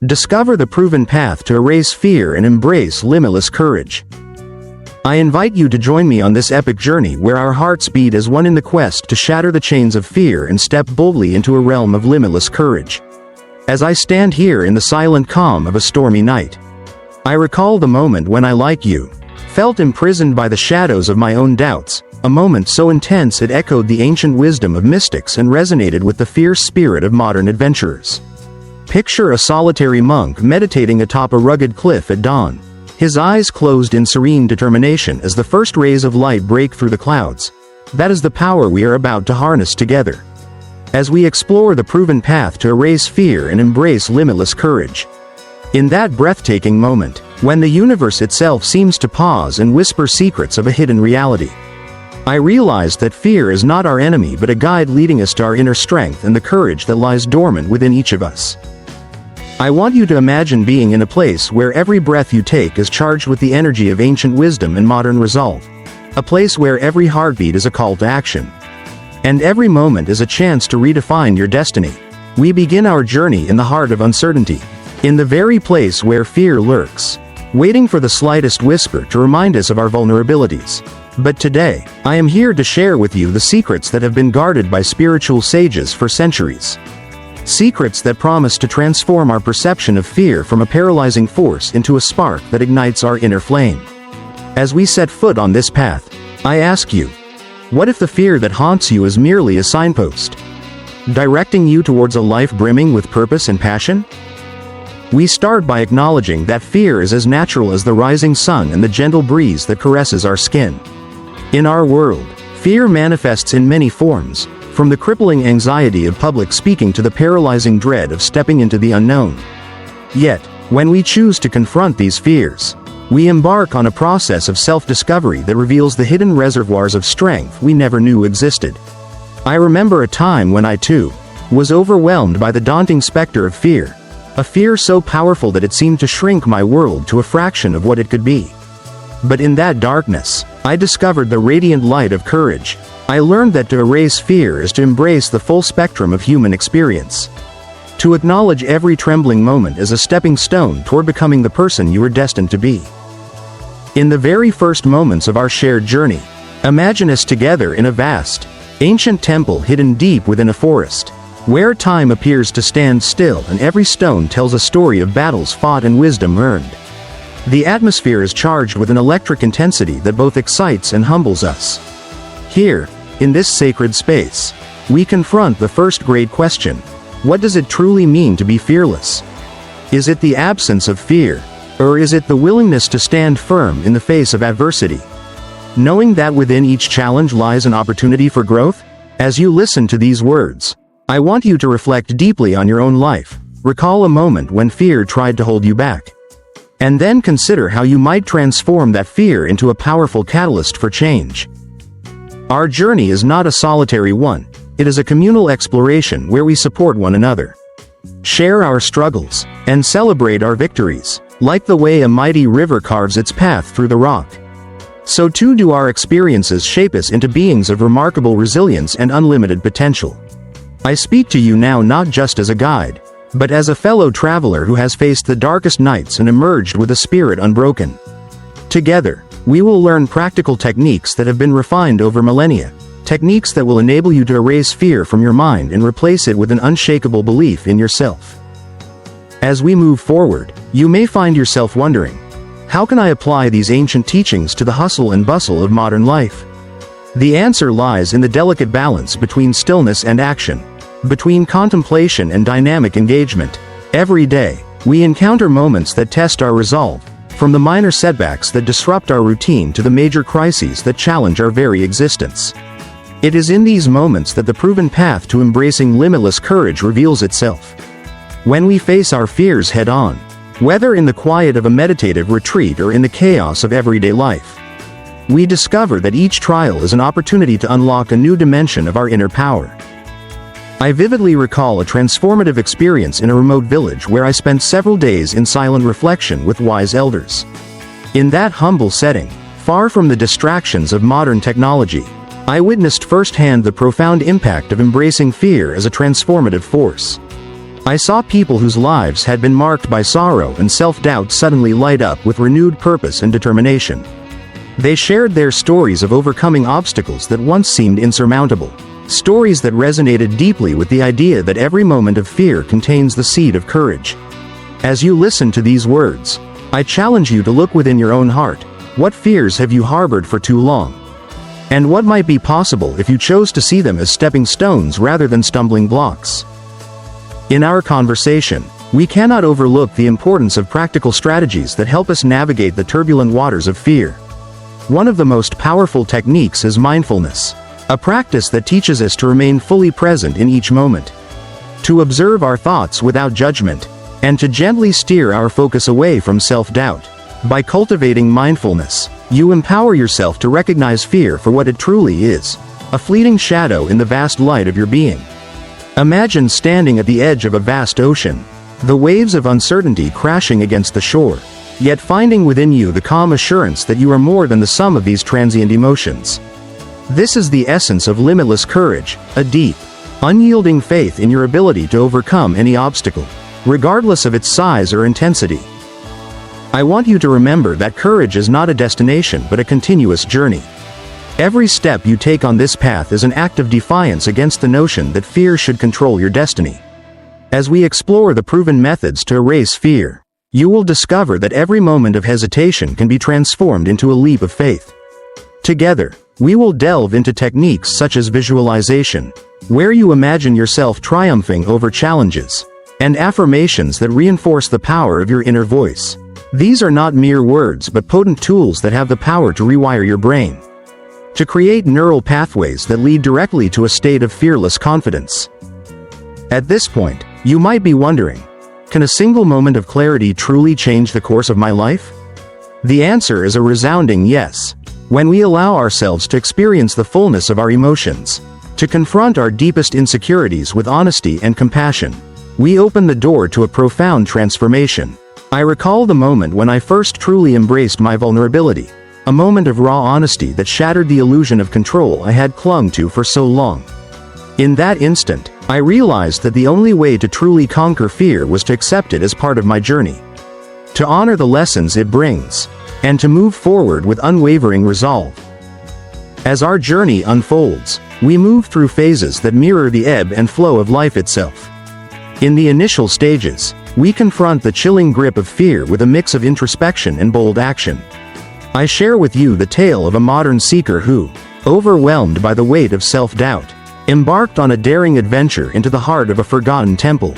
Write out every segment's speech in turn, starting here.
Discover the proven path to erase fear and embrace limitless courage. I invite you to join me on this epic journey where our hearts beat as one in the quest to shatter the chains of fear and step boldly into a realm of limitless courage. As I stand here in the silent calm of a stormy night, I recall the moment when I, like you, felt imprisoned by the shadows of my own doubts, a moment so intense it echoed the ancient wisdom of mystics and resonated with the fierce spirit of modern adventurers. Picture a solitary monk meditating atop a rugged cliff at dawn, his eyes closed in serene determination as the first rays of light break through the clouds. That is the power we are about to harness together, as we explore the proven path to erase fear and embrace limitless courage. In that breathtaking moment, when the universe itself seems to pause and whisper secrets of a hidden reality, I realized that fear is not our enemy but a guide leading us to our inner strength and the courage that lies dormant within each of us. I want you to imagine being in a place where every breath you take is charged with the energy of ancient wisdom and modern resolve. A place where every heartbeat is a call to action, and every moment is a chance to redefine your destiny. We begin our journey in the heart of uncertainty, in the very place where fear lurks, waiting for the slightest whisper to remind us of our vulnerabilities. But today, I am here to share with you the secrets that have been guarded by spiritual sages for centuries. Secrets that promise to transform our perception of fear from a paralyzing force into a spark that ignites our inner flame. As we set foot on this path, I ask you, what if the fear that haunts you is merely a signpost, directing you towards a life brimming with purpose and passion? We start by acknowledging that fear is as natural as the rising sun and the gentle breeze that caresses our skin. In our world, fear manifests in many forms, from the crippling anxiety of public speaking to the paralyzing dread of stepping into the unknown. Yet, when we choose to confront these fears, we embark on a process of self-discovery that reveals the hidden reservoirs of strength we never knew existed. I remember a time when I, too, was overwhelmed by the daunting specter of fear, a fear so powerful that it seemed to shrink my world to a fraction of what it could be. But in that darkness, I discovered the radiant light of courage. I learned that to erase fear is to embrace the full spectrum of human experience, to acknowledge every trembling moment as a stepping stone toward becoming the person you were destined to be. In the very first moments of our shared journey, imagine us together in a vast, ancient temple hidden deep within a forest, where time appears to stand still and every stone tells a story of battles fought and wisdom earned. The atmosphere is charged with an electric intensity that both excites and humbles us. Here, in this sacred space, we confront the first great question: what does it truly mean to be fearless? Is it the absence of fear, or is it the willingness to stand firm in the face of adversity, knowing that within each challenge lies an opportunity for growth? As you listen to these words, I want you to reflect deeply on your own life. Recall a moment when fear tried to hold you back, and then consider how you might transform that fear into a powerful catalyst for change. Our journey is not a solitary one, it is a communal exploration where we support one another, share our struggles, and celebrate our victories. Like the way a mighty river carves its path through the rock, so too do our experiences shape us into beings of remarkable resilience and unlimited potential. I speak to you now not just as a guide, but as a fellow traveler who has faced the darkest nights and emerged with a spirit unbroken. Together, we will learn practical techniques that have been refined over millennia, techniques that will enable you to erase fear from your mind and replace it with an unshakable belief in yourself. As we move forward, you may find yourself wondering, how can I apply these ancient teachings to the hustle and bustle of modern life? The answer lies in the delicate balance between stillness and action, between contemplation and dynamic engagement. Every day, we encounter moments that test our resolve, from the minor setbacks that disrupt our routine to the major crises that challenge our very existence. It is in these moments that the proven path to embracing limitless courage reveals itself. When we face our fears head-on, whether in the quiet of a meditative retreat or in the chaos of everyday life, we discover that each trial is an opportunity to unlock a new dimension of our inner power. I vividly recall a transformative experience in a remote village where I spent several days in silent reflection with wise elders. In that humble setting, far from the distractions of modern technology, I witnessed firsthand the profound impact of embracing fear as a transformative force. I saw people whose lives had been marked by sorrow and self-doubt suddenly light up with renewed purpose and determination. They shared their stories of overcoming obstacles that once seemed insurmountable. Stories that resonated deeply with the idea that every moment of fear contains the seed of courage. As you listen to these words, I challenge you to look within your own heart. What fears have you harbored for too long? And what might be possible if you chose to see them as stepping stones rather than stumbling blocks? In our conversation, we cannot overlook the importance of practical strategies that help us navigate the turbulent waters of fear. One of the most powerful techniques is mindfulness, a practice that teaches us to remain fully present in each moment, to observe our thoughts without judgment, and to gently steer our focus away from self-doubt. By cultivating mindfulness, you empower yourself to recognize fear for what it truly is, a fleeting shadow in the vast light of your being. Imagine standing at the edge of a vast ocean, the waves of uncertainty crashing against the shore, yet finding within you the calm assurance that you are more than the sum of these transient emotions. This is the essence of limitless courage, a deep, unyielding faith in your ability to overcome any obstacle, regardless of its size or intensity. I want you to remember that courage is not a destination but a continuous journey. Every step you take on this path is an act of defiance against the notion that fear should control your destiny. As we explore the proven methods to erase fear, you will discover that every moment of hesitation can be transformed into a leap of faith. Together, we will delve into techniques such as visualization, where you imagine yourself triumphing over challenges, and affirmations that reinforce the power of your inner voice. These are not mere words but potent tools that have the power to rewire your brain, to create neural pathways that lead directly to a state of fearless confidence. At this point, you might be wondering, can a single moment of clarity truly change the course of my life? The answer is a resounding yes. When we allow ourselves to experience the fullness of our emotions, to confront our deepest insecurities with honesty and compassion, we open the door to a profound transformation. I recall the moment when I first truly embraced my vulnerability, a moment of raw honesty that shattered the illusion of control I had clung to for so long. In that instant, I realized that the only way to truly conquer fear was to accept it as part of my journey, to honor the lessons it brings, and to move forward with unwavering resolve. As our journey unfolds, we move through phases that mirror the ebb and flow of life itself. In the initial stages, we confront the chilling grip of fear with a mix of introspection and bold action. I share with you the tale of a modern seeker who, overwhelmed by the weight of self-doubt, embarked on a daring adventure into the heart of a forgotten temple.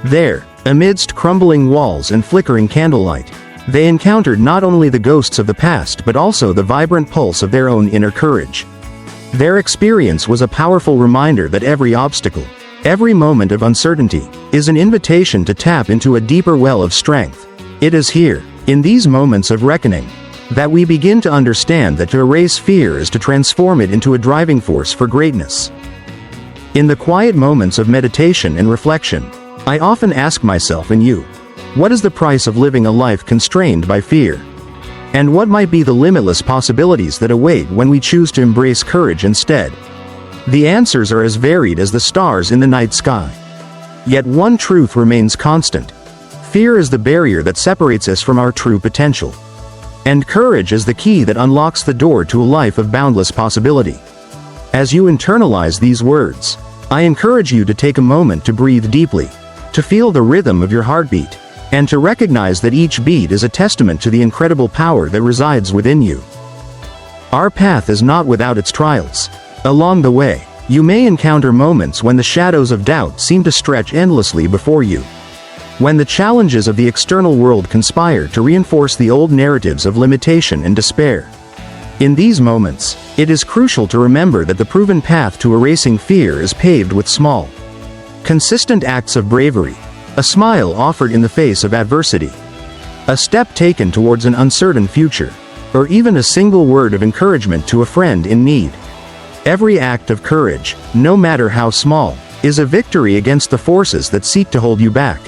There, amidst crumbling walls and flickering candlelight, they encountered not only the ghosts of the past but also the vibrant pulse of their own inner courage. Their experience was a powerful reminder that every obstacle, every moment of uncertainty, is an invitation to tap into a deeper well of strength. It is here, in these moments of reckoning, that we begin to understand that to erase fear is to transform it into a driving force for greatness. In the quiet moments of meditation and reflection, I often ask myself and you, what is the price of living a life constrained by fear? And what might be the limitless possibilities that await when we choose to embrace courage instead? The answers are as varied as the stars in the night sky. Yet one truth remains constant. Fear is the barrier that separates us from our true potential. And courage is the key that unlocks the door to a life of boundless possibility. As you internalize these words, I encourage you to take a moment to breathe deeply, to feel the rhythm of your heartbeat, and to recognize that each beat is a testament to the incredible power that resides within you. Our path is not without its trials. Along the way, you may encounter moments when the shadows of doubt seem to stretch endlessly before you, when the challenges of the external world conspire to reinforce the old narratives of limitation and despair. In these moments, it is crucial to remember that the proven path to erasing fear is paved with small, consistent acts of bravery, a smile offered in the face of adversity, a step taken towards an uncertain future, or even a single word of encouragement to a friend in need. Every act of courage, no matter how small, is a victory against the forces that seek to hold you back.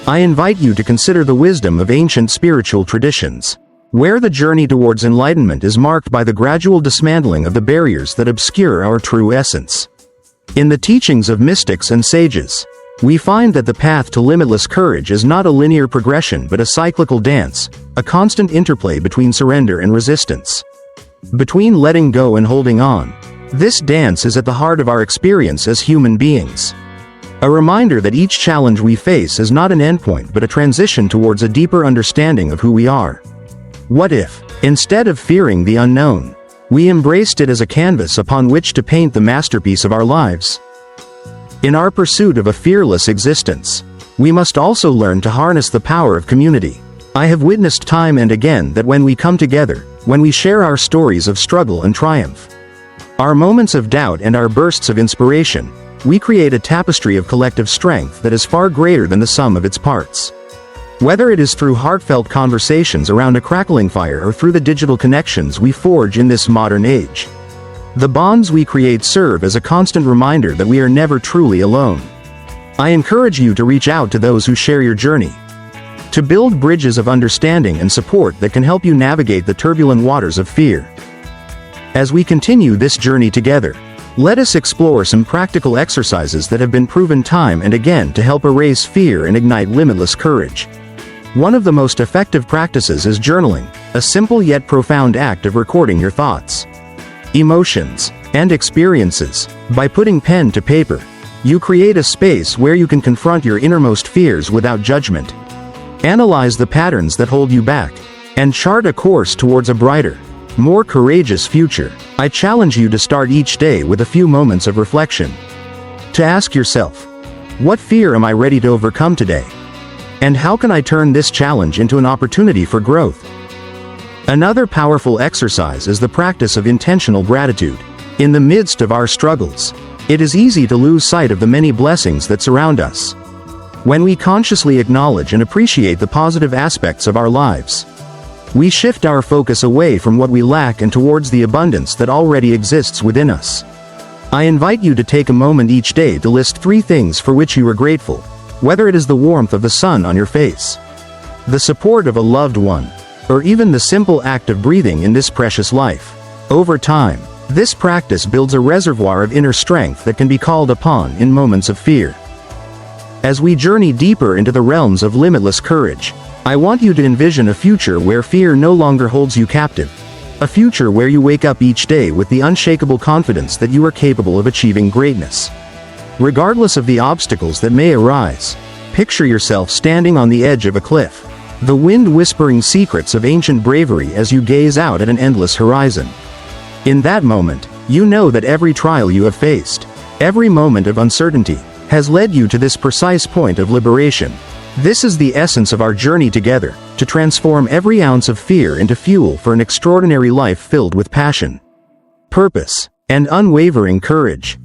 I invite you to consider the wisdom of ancient spiritual traditions, where the journey towards enlightenment is marked by the gradual dismantling of the barriers that obscure our true essence. In the teachings of mystics and sages, we find that the path to limitless courage is not a linear progression but a cyclical dance, a constant interplay between surrender and resistance. Between letting go and holding on. This dance is at the heart of our experience as human beings. A reminder that each challenge we face is not an endpoint but a transition towards a deeper understanding of who we are. What if, instead of fearing the unknown, we embraced it as a canvas upon which to paint the masterpiece of our lives? In our pursuit of a fearless existence, we must also learn to harness the power of community. I have witnessed time and again that when we come together, when we share our stories of struggle and triumph, our moments of doubt and our bursts of inspiration, we create a tapestry of collective strength that is far greater than the sum of its parts. Whether it is through heartfelt conversations around a crackling fire or through the digital connections we forge in this modern age, the bonds we create serve as a constant reminder that we are never truly alone. I encourage you to reach out to those who share your journey, to build bridges of understanding and support that can help you navigate the turbulent waters of fear. As we continue this journey together, let us explore some practical exercises that have been proven time and again to help erase fear and ignite limitless courage. One of the most effective practices is journaling, a simple yet profound act of recording your thoughts, emotions, and experiences. By putting pen to paper, you create a space where you can confront your innermost fears without judgment, analyze the patterns that hold you back, and chart a course towards a brighter, more courageous future. I challenge you to start each day with a few moments of reflection. To ask yourself, what fear am I ready to overcome today? And how can I turn this challenge into an opportunity for growth? Another powerful exercise is the practice of intentional gratitude. In the midst of our struggles, it is easy to lose sight of the many blessings that surround us. When we consciously acknowledge and appreciate the positive aspects of our lives, we shift our focus away from what we lack and towards the abundance that already exists within us. I invite you to take a moment each day to list 3 things for which you are grateful, whether it is the warmth of the sun on your face, the support of a loved one, or even the simple act of breathing in this precious life. Over time, this practice builds a reservoir of inner strength that can be called upon in moments of fear. As we journey deeper into the realms of limitless courage, I want you to envision a future where fear no longer holds you captive. A future where you wake up each day with the unshakable confidence that you are capable of achieving greatness. Regardless of the obstacles that may arise, picture yourself standing on the edge of a cliff, the wind whispering secrets of ancient bravery as you gaze out at an endless horizon. In that moment, you know that every trial you have faced, every moment of uncertainty, has led you to this precise point of liberation. This is the essence of our journey together, to transform every ounce of fear into fuel for an extraordinary life filled with passion, purpose, and unwavering courage.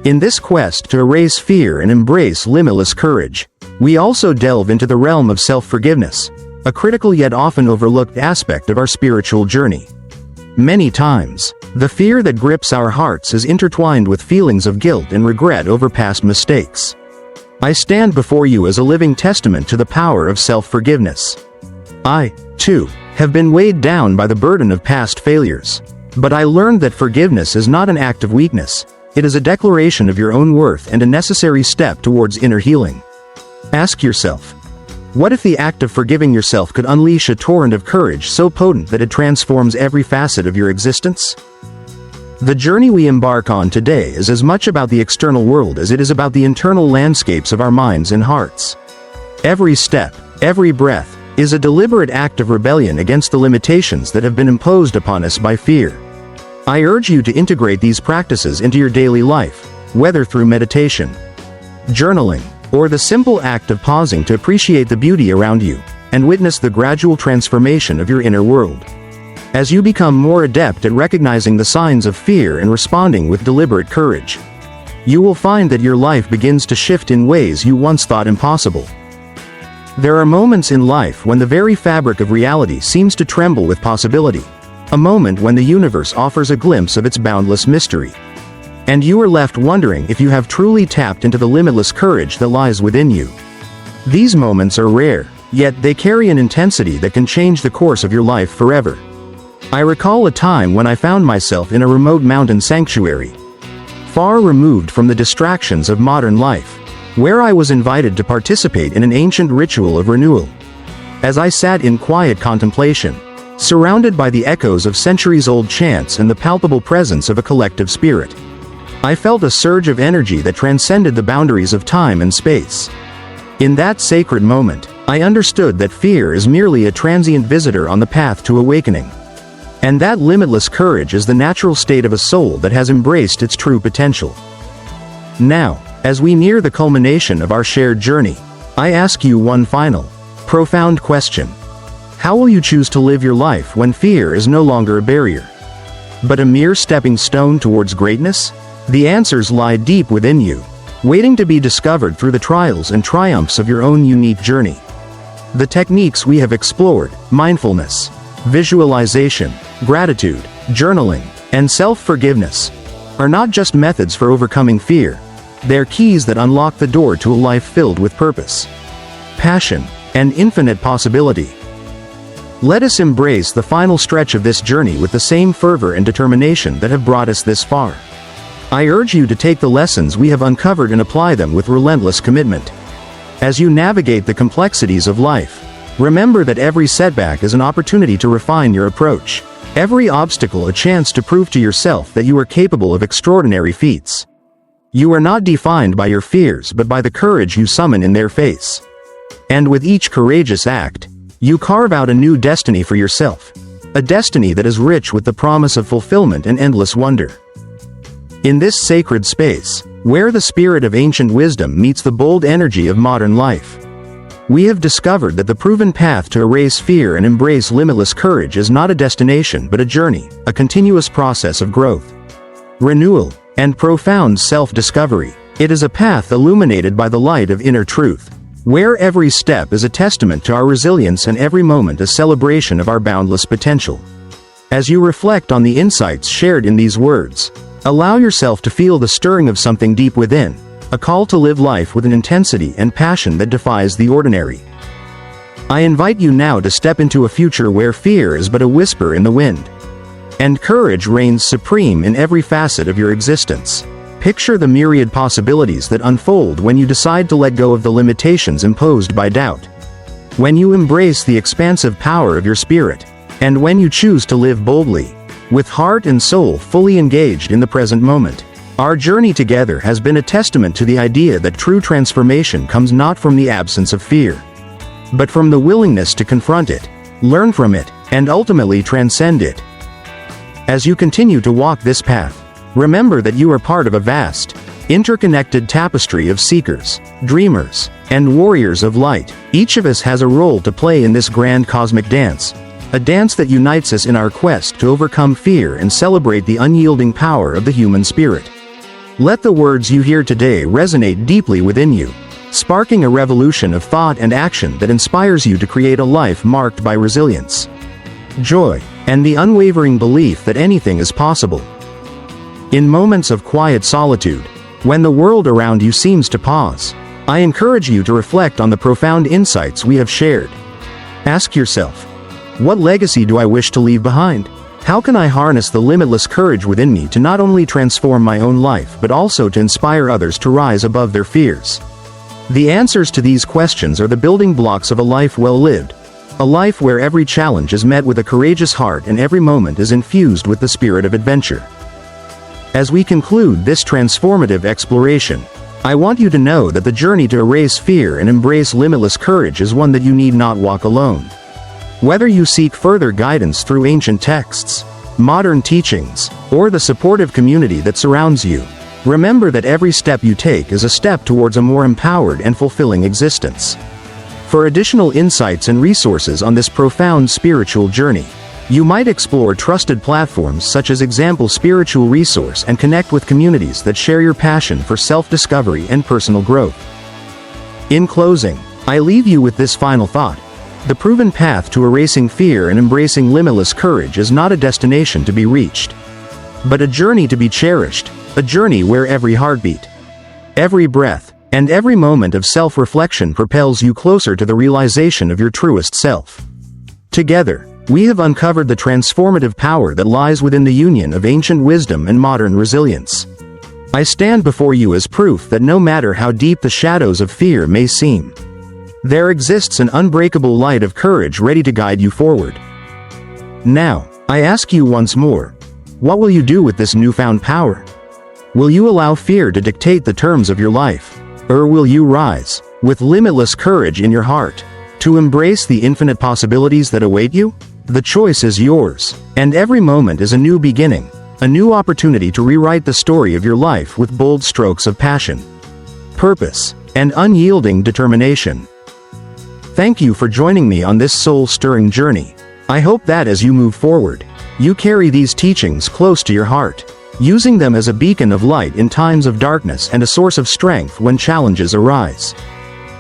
In this quest to erase fear and embrace limitless courage, we also delve into the realm of self-forgiveness, a critical yet often overlooked aspect of our spiritual journey. Many times, the fear that grips our hearts is intertwined with feelings of guilt and regret over past mistakes. I stand before you as a living testament to the power of self-forgiveness. I, too, have been weighed down by the burden of past failures. But I learned that forgiveness is not an act of weakness, it is a declaration of your own worth and a necessary step towards inner healing. Ask yourself, what if the act of forgiving yourself could unleash a torrent of courage so potent that it transforms every facet of your existence? The journey we embark on today is as much about the external world as it is about the internal landscapes of our minds and hearts. Every step, every breath, is a deliberate act of rebellion against the limitations that have been imposed upon us by fear. I urge you to integrate these practices into your daily life, whether through meditation, journaling, or the simple act of pausing to appreciate the beauty around you, and witness the gradual transformation of your inner world. As you become more adept at recognizing the signs of fear and responding with deliberate courage, you will find that your life begins to shift in ways you once thought impossible. There are moments in life when the very fabric of reality seems to tremble with possibility, a moment when the universe offers a glimpse of its boundless mystery. And you are left wondering if you have truly tapped into the limitless courage that lies within you. These moments are rare, yet they carry an intensity that can change the course of your life forever. I recall a time when I found myself in a remote mountain sanctuary, far removed from the distractions of modern life. where I was invited to participate in an ancient ritual of renewal. As I sat in quiet contemplation, surrounded by the echoes of centuries-old chants and the palpable presence of a collective spirit, I felt a surge of energy that transcended the boundaries of time and space. In that sacred moment, I understood that fear is merely a transient visitor on the path to awakening, and that limitless courage is the natural state of a soul that has embraced its true potential. Now, as we near the culmination of our shared journey, I ask you one final, profound question. How will you choose to live your life when fear is no longer a barrier, but a mere stepping stone towards greatness? The answers lie deep within you, waiting to be discovered through the trials and triumphs of your own unique journey. The techniques we have explored, mindfulness, visualization, gratitude, journaling, and self-forgiveness, are not just methods for overcoming fear. They're keys that unlock the door to a life filled with purpose, passion, and infinite possibility. Let us embrace the final stretch of this journey with the same fervor and determination that have brought us this far. I urge you to take the lessons we have uncovered and apply them with relentless commitment. As you navigate the complexities of life, remember that every setback is an opportunity to refine your approach, every obstacle a chance to prove to yourself that you are capable of extraordinary feats. You are not defined by your fears but by the courage you summon in their face. And with each courageous act, you carve out a new destiny for yourself, a destiny that is rich with the promise of fulfillment and endless wonder. In this sacred space, where the spirit of ancient wisdom meets the bold energy of modern life, we have discovered that the proven path to erase fear and embrace limitless courage is not a destination but a journey, a continuous process of growth, renewal, and profound self-discovery. It is a path illuminated by the light of inner truth, where every step is a testament to our resilience and every moment a celebration of our boundless potential. As you reflect on the insights shared in these words, allow yourself to feel the stirring of something deep within, a call to live life with an intensity and passion that defies the ordinary. I invite you now to step into a future where fear is but a whisper in the wind, and courage reigns supreme in every facet of your existence. Picture the myriad possibilities that unfold when you decide to let go of the limitations imposed by doubt, when you embrace the expansive power of your spirit, and when you choose to live boldly, with heart and soul fully engaged in the present moment. Our journey together has been a testament to the idea that true transformation comes not from the absence of fear, but from the willingness to confront it, learn from it, and ultimately transcend it. As you continue to walk this path, remember that you are part of a vast, interconnected tapestry of seekers, dreamers, and warriors of light. Each of us has a role to play in this grand cosmic dance, a dance that unites us in our quest to overcome fear and celebrate the unyielding power of the human spirit. Let the words you hear today resonate deeply within you, sparking a revolution of thought and action that inspires you to create a life marked by resilience, joy, and the unwavering belief that anything is possible. In moments of quiet solitude, when the world around you seems to pause, I encourage you to reflect on the profound insights we have shared. Ask yourself, what legacy do I wish to leave behind? How can I harness the limitless courage within me to not only transform my own life but also to inspire others to rise above their fears? The answers to these questions are the building blocks of a life well lived, a life where every challenge is met with a courageous heart and every moment is infused with the spirit of adventure. As we conclude this transformative exploration, I want you to know that the journey to erase fear and embrace limitless courage is one that you need not walk alone. Whether you seek further guidance through ancient texts, modern teachings, or the supportive community that surrounds you, remember that every step you take is a step towards a more empowered and fulfilling existence. For additional insights and resources on this profound spiritual journey, you might explore trusted platforms such as Example Spiritual Resource and connect with communities that share your passion for self-discovery and personal growth. In closing, I leave you with this final thought. The proven path to erasing fear and embracing limitless courage is not a destination to be reached, but a journey to be cherished, a journey where every heartbeat, every breath, and every moment of self-reflection propels you closer to the realization of your truest self. Together, we have uncovered the transformative power that lies within the union of ancient wisdom and modern resilience. I stand before you as proof that no matter how deep the shadows of fear may seem, there exists an unbreakable light of courage ready to guide you forward. Now, I ask you once more, what will you do with this newfound power? Will you allow fear to dictate the terms of your life? Or will you rise, with limitless courage in your heart, to embrace the infinite possibilities that await you? The choice is yours, and every moment is a new beginning, a new opportunity to rewrite the story of your life with bold strokes of passion, purpose, and unyielding determination. Thank you for joining me on this soul-stirring journey. I hope that as you move forward, you carry these teachings close to your heart, using them as a beacon of light in times of darkness and a source of strength when challenges arise.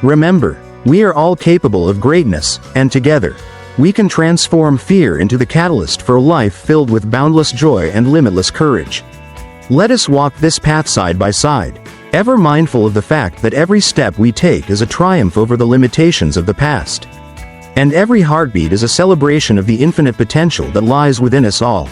Remember, we are all capable of greatness, and together, we can transform fear into the catalyst for a life filled with boundless joy and limitless courage. Let us walk this path side by side, ever mindful of the fact that every step we take is a triumph over the limitations of the past. And every heartbeat is a celebration of the infinite potential that lies within us all.